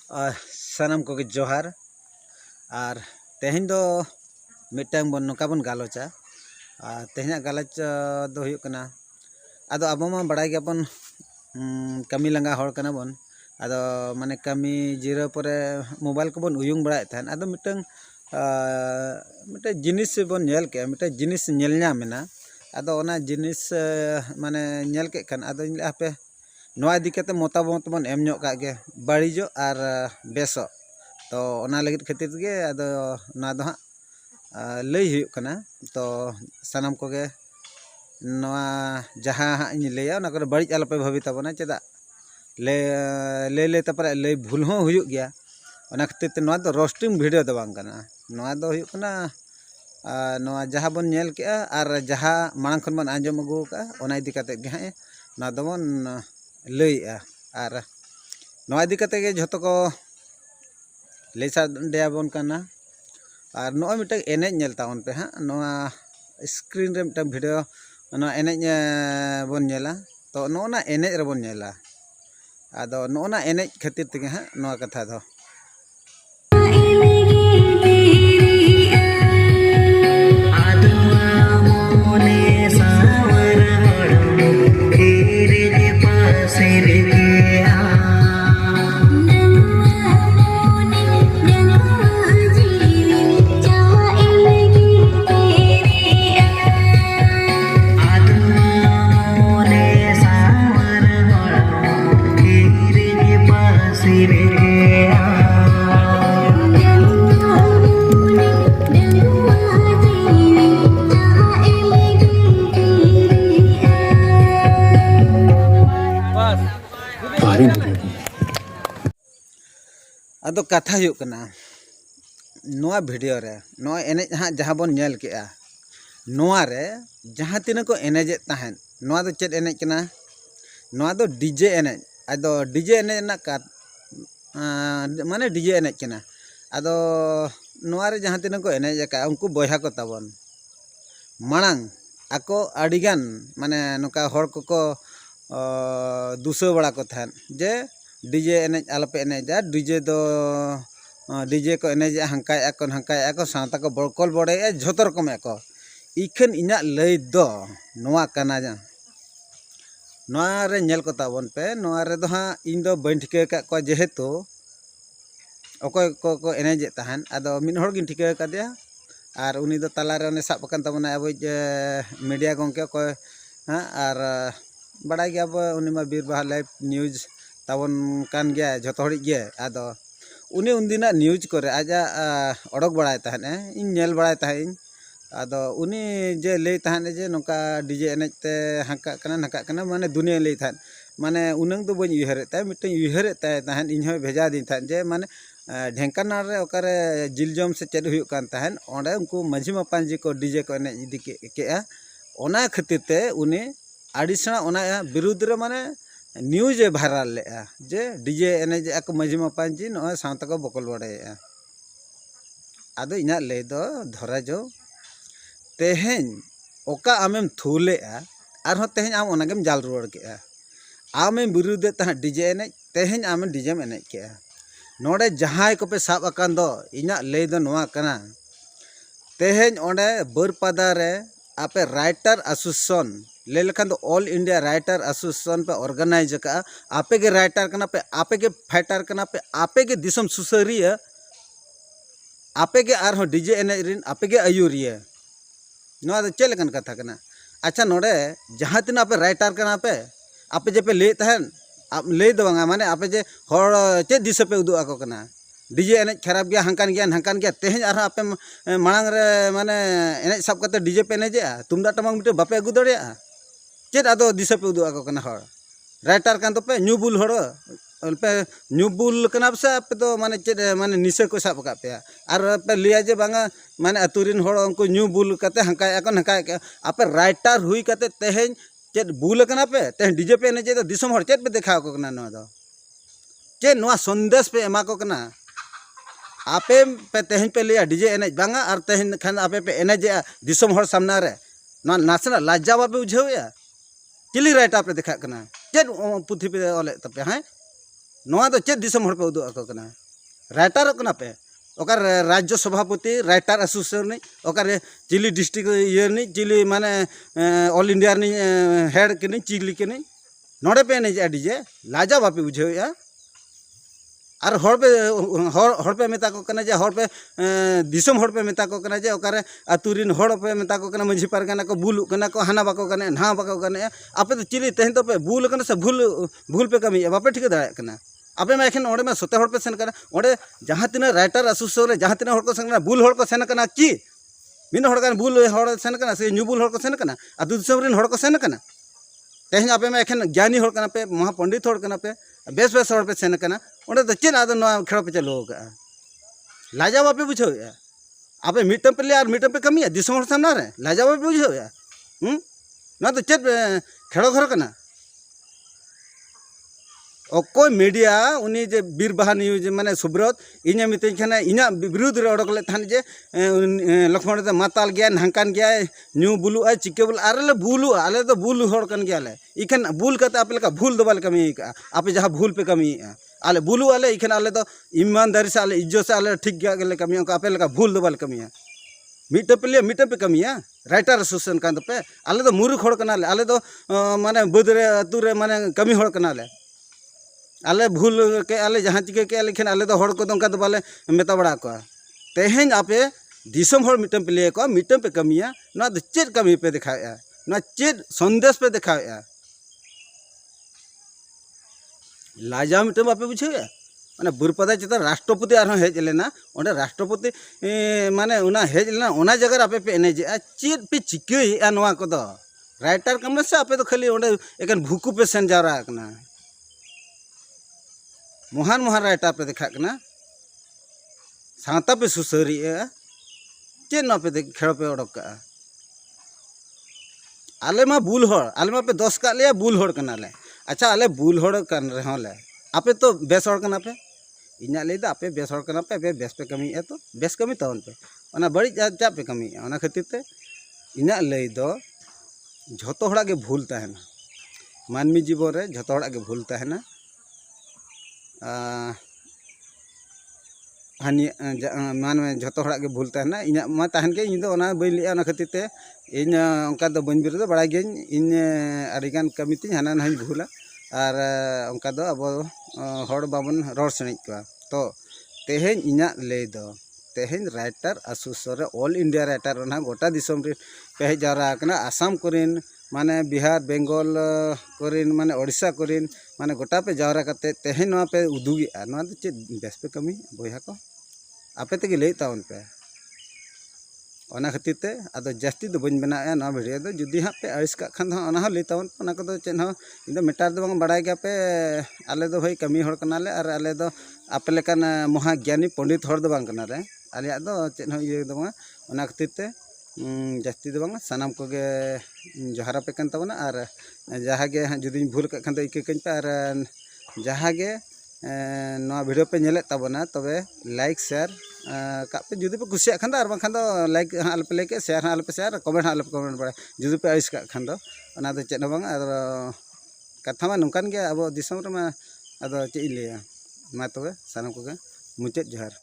सानाम को जोहार और तेहन दो मिटंग बन नौका बन गालोचा तेहना गालोच दो हुयुक कना आदो अब मा बड़ाई गयाबन कमी लंगा हड़ कना बन आदो माने कमी जीरो परे मोबाइल को बन उयुंग बड़ाय थान आदो मिटंग जिनिस बन नेल के मिटंग जिनिस नेल ᱧᱟᱢᱮᱱᱟ आदो ओना जिनिस माने नेल के खान आदो आपे नोआ इदी कते मतामत बन एम ᱧᱚᱜ का गे बाड़िजो और बेसो तो ओना लगित खातिर गे आदो ना दो हां लई हुयुक कना तो सानाम को गे नोआ जहां हां इन लेया ओना को बाड़िज आलपे भाबी ताबना चेदा ले तपरे ले भूल हो हुयुक गया ओना खातिर ते नोआ दो रोस्टिंग वीडियो दो बांग कना नोआ दो हुयुक कना नोआ जहां बन नेल के और जहां मांग खन बन आंजम अगु का ओना इदी कते गे हां ना दो बन लईआ और नोआ इदी कते गे झतो को लेसा देयाबन कना और नोआ मिटक एनेज नेल तावन पे हां नोआ स्क्रीन रे मिटक वीडियो नोआ एनेज बन नेला तो नोना एनेज रे बन नेला आदो नोना एनेज खातिर तगे हां नोआ कथा दो आदो कथा हुयुक कना नोआ वीडियो रे नोआ एनेज हां जहां बन नेल केआ नोआ रे जहां तिना को एनेज ताहन नोआ दो चेद एनेज कना नोआ दो डीजे एनेज आदो डीजे एनेज ना का माने डीजे एनेज कना आदो नोआ रे जहां तिना को एनेज का उनको बयहा को ताबन मांग आको अडिगान माने नोका हड़ को दुसो बड़ा को थान जे डीजे एनेज आलपे एनेजा डीजे दो डीजे को एनेज हंकाय को साता को बड़कल बड़े झोतो रकम को इखन इना लई दो नोआ कना जा नोआ रे नेल को ताबन पे नोआ रे दो हां इन दो बन ठिके का को जेहेतु ओकोय को एनेज ताहन आदो मिन हड़ गिन ठिके का दिया और उनी दो तला रे साब कन तबना अब मीडिया गंके को हां और बड़ा गया अब उनी मा बीर बाहा लाइव न्यूज ताबन कान गया झोतो हड़ी गे आदो उनी उनदिना न्यूज करे आजा अडक बड़ाय ताहने इन नेल बड़ाय ताहन आदो उनी जे लई ताहने जे नोका डीजे एनेज ते हाका कना माने दुनिया लई ताहन माने उनंग दो बन उहरे ताय मिटन उहरे ताय ताहन इन हो भेजा दिन ताहन जे माने ढेंकानाल रे ओकारे जिलजम से चेद हुयुक कान ताहन ओंडे उनको माझी मापांजी को डीजे को एनेज इदी केआ ओना खातिर ते उनी आडिसना ओना विरुद्ध रे माने न्यूज भाइरल लेआ जे डीजे एनेज आको माझी मापांजी नो सावता को बकल बड़ाया आदो इना ले दो धरा जो तेहेन ओका आमेम थूलेआ आर हो तेहेन आम ओनागेम जाल रुवाड़ केआ आमेम विरुद्ध ता डीजे एनेज तेहेन आम डीजेम एनेज केआ नोडे जहाय को पे साब अकान दो इना ले दो नोआ कना तेहेन ओंडे बरपादा रे आपे राइटर एसोसिएशन ले लेखान तो ऑल इंडिया राइटर एसोसिएशन पे ऑर्गेनाइज का आपे के राइटर कना पे आपे के फाइटर कना पे आपे के दिसम सुसरिया आपे के आर हो डीजे एनेज रिन आपे के आयुरिया नोआ दो चेल कन कथा कना अच्छा नोडे जहां तिना आपे राइटर कना पे आपे जे पे ले तहन आप ले दो माने आपे जे हर चे दिस पे उदु आको कना डीजे एनेज खराब गया हंकान गया तेहेन आर आपे मांग रे माने एनेज सब कते डीजे पे एनेजा तुमदा टमाक मिटे बापे अगु दड़िया चेद आदो दिस पे उदु आको कना हर राइटर कान तो पे न्यूबुल हड़ पे न्यूबुल कना से आपे तो माने चेद माने निसे को साब का पे आर पे लिया जे बांगा माने अतुरिन हड़ उनको न्यूबुल कते हंकाय के आपे राइटर हुई कते तेहेन चेद बुल कना पे तेहेन डीजे पे एनेजे तो दिसम हड़ चेद पे देखा को कना नो दो चेद नोआ संदेश पे एमा को कना आपे पे तेहेन पे लिया डीजे एनेज बांगा और तेहेन खान आपे पे एनेजे दिसम हड़ सामना रे ना नासना लाजा बापे उझेवया चिली राइटर पे देखा कना चेद पुथी पे ओले तपे हैं नोआ दो चेत दिसम हड़ पे उदुग आको कना राइटर कना पे ओकर राज्य सभापति राइटर एसोसिएशन ओकर चिली डिस्ट्रिक्ट ये नहीं चिली माने ऑल इंडिया नहीं हेड के नहीं चिली के नहीं नोड़े पे नहीं डीजे लाजा बापे बुझे और हड़ पे मेता को कना जे हड़ पे दिसम हड़ पे मेता को कना जे ओकर आतुरिन हड़ पे मेता को कना मंझी पारगाना को बुल कना को हाना बाको कने ना बाको कने आपे तो चिली तेहन तो पे बुल कना से भूल पे कमी बापे ठीक दाड़ा कना आपे में एखन ओडे में सोते हड़ पे सेन कना ओडे जहां तिना राइटर एसोसिएशन रे जहां तिना हड़ को सेन कना बुल हड़ को सेन कना की मिन हड़ कन बुल हड़ सेन कना से न्यूबुल हड़ को सेन कना आतु दिसम रिन हड़ को सेन कना तेहन आपे में एखन ज्ञानी हड़ कना पे महापंडित हड़ कना पे बेस बेस हड़ पे सेन कना ओडे तो चेन आदो नोआ खेड़ पे चलो का लाजा बापे बुझो आपे मिटम पे ले और मिटम पे कमी है दिसम हड़ सामना रे लाजा बापे बुझो ना तो चेत खेड़ो घर कना अकोय मीडिया उनी जे बीरबाहा न्यूज माने सुब्रत इने मिते खाना इना विरुद्ध रे ओडक ले थान जे लक्ष्मण दे माताल गया नांकान गया न्यू बुलु आ चिके बुल आरे बुलु आले तो बुलु हड़ कन गया ले इखन बुल कते आपे का भूल दबाल कमी का आपे जहां भूल पे कमी आले बुलु आले इखन आले तो ईमानदारी से आले इज्जत से आले ठीक गया गेले कमी का आपे का भूल दबाल कमी मिटे पे कमी राइटर एसोसिएशन कान पे आले तो मुरुख हड़ कना ले आले तो माने बदरे अतु रे माने कमी हड़ कना ले आले भूल के आले जहाँ चिके के लेकिन आले तो हड़ को तो बाले मेता बड़ा को तेहन आपे दिसम हड़ मिटम पे लिए को मिटम पे कमिया ना तो चेत कमी पे दिखाया ना चेत संदेश पे दिखाया लाजा मिटम आपे बुझे माने बुरपदा चिता राष्ट्रपति आर हेज लेना ओंडे राष्ट्रपति माने उना हेज लेना उना जगह आपे पे एने चेत पे चिके नोआ को दो राइटर कम से आपे तो खाली ओंडे एकन भूकु पे सेन जावरा कना महान महान राइटर पे देखा सावता पे सुसरी चे ना पे खेड़ पे ओडक आले मा बुल हड़ आले मा पे दस का ले बुल हड़ कना ले अच्छा आले बुल हड़ कन रहे ले आपे तो बेस हड़ कना पे इना ले दा आपे बेस हड़ कना पे बेस पे कमी तो बेस कमी तवन पे ओना बड़ी जा पे कमी ओना खातिर ते इना ले दो झोतो हड़ा के भूल ताहेना मानवी जीवन रे झोतो हड़ा के भूल ताहेना हानि मान में झोतो हड़ा के भूल ताहेना इना मा ताहेन के इन दो ओना बई लिया ओना खातिर ते इन उनका दो बन बिर दो बड़ा गेन इन अरिगान कमी तिन हाना नाही भूला और उनका दो अब हड़ बाबन रोड सनिक को तो तेहेन इना ले दो तेहेन writer association all India writer ना गोटा दिसम रे पे जारा कना आसाम कोरिन माने बिहार बेंगल कोरिन माने ओडिशा कोरिन माने गोटा पे जावरा करते तेहेन नोआ पे उदुगी नोआ तो चे बेस पे कमी बोया को आपे ते ले ताउन पे ओना खातिर ते आदो जास्ती दो बन बना नोआ वीडियो दो जुदी हा पे अड़िस का खान ओना हो ले ताउन ओना को दो चेन हो इन मेटार दो बांग बड़ाय गया पे आले दो भाई कमी हड़ कना ले और आले दो आपे लेकान महाज्ञानी पंडित हड़ दो बांग कना रे आले दो चेन हो ये दो बांग ओना खातिर ते जास्ती दो बांग सानाम को गे जोहारा पे कन तबना और जहाँ गे जुदी भूल का खान इके कन पे और जहाँ गे नोआ वीडियो पे नेले तबना तबे लाइक शेयर का पे जुदी पे कुसिया खान और बांखान दो लाइक आले पे लाइक शेयर आले पे शेयर कमेंट आले पे कमेंट बड़ा जुदी पे आइस का खान दो ओना दो चेन बांग और कथा मा नोंकान गे अब दिसम रे मा अदो चे लिया मा तबे सानाम को गे मुचाद जोहार।